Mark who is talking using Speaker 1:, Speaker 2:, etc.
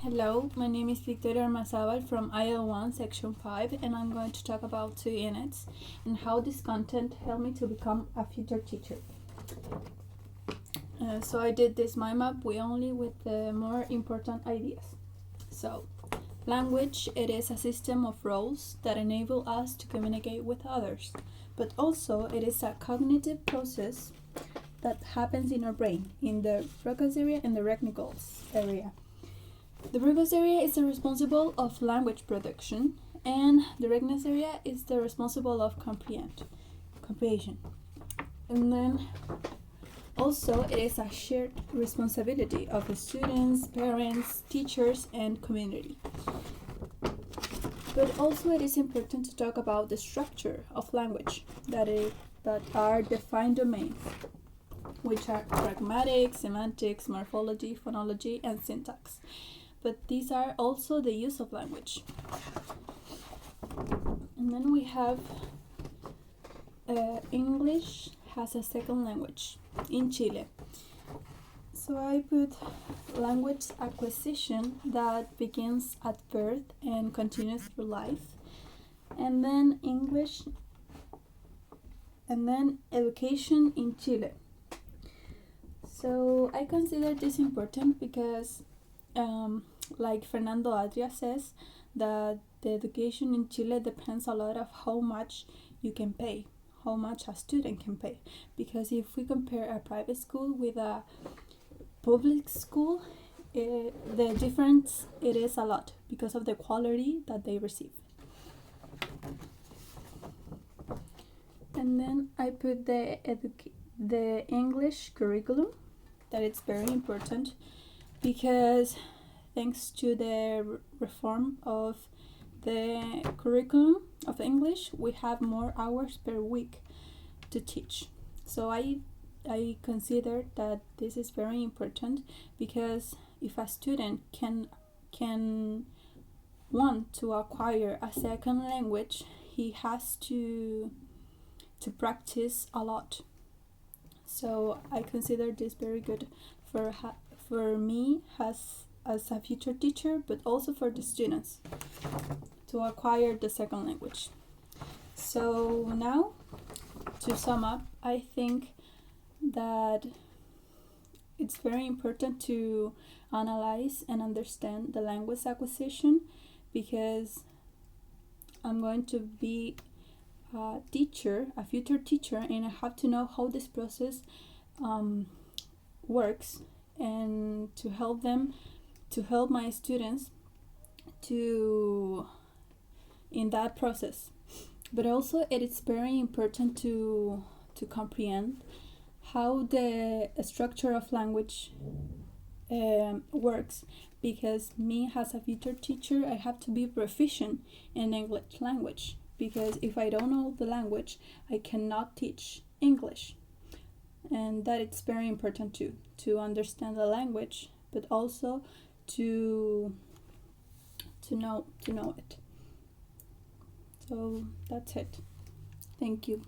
Speaker 1: Hello, my name is Victoria Ormazábal from IL1 Section 5, and I'm going to talk about 2 units and how this content helped me to become a future teacher. So I did this mind map with the more important ideas. So, language, it is a system of roles that enable us to communicate with others, but also it is a cognitive process that happens in our brain, in the frontal area and the rectangles area. The brevus area is the responsible of language production, and the rectangles area is the responsible of comprehension. And then also it is a shared responsibility of the students, parents, teachers, and community. But also it is important to talk about the structure of language that are defined domains, which are pragmatic, semantics, morphology, phonology, and syntax. But these are also the use of language. And then we have English has a second language in Chile. So I put language acquisition that begins at birth and continues through life. And then English, and then education in Chile. So I consider this important because like Fernando Adria says, that the education in Chile depends a lot of how much you can pay, how much a student can pay. Because if we compare a private school with a public school, the difference it is a lot because of the quality that they receive. And then I put the English curriculum, that it's very important because thanks to the reform of the curriculum of English, we have more hours per week to teach. So I consider that this is very important because if a student can want to acquire a second language, he has to practice a lot. So I consider this very good for me as a future teacher, but also for the students to acquire the second language. So now, to sum up, I think that it's very important to analyze and understand the language acquisition, because I'm going to be a teacher, a future teacher, and I have to know how this process works, and to help my students in that process. But also it is very important to comprehend how the structure of language works, because me as a future teacher, I have to be proficient in English language, because if I don't know the language, I cannot teach English. And that it's very important too, to understand the language, but also to know it. So that's it. Thank you.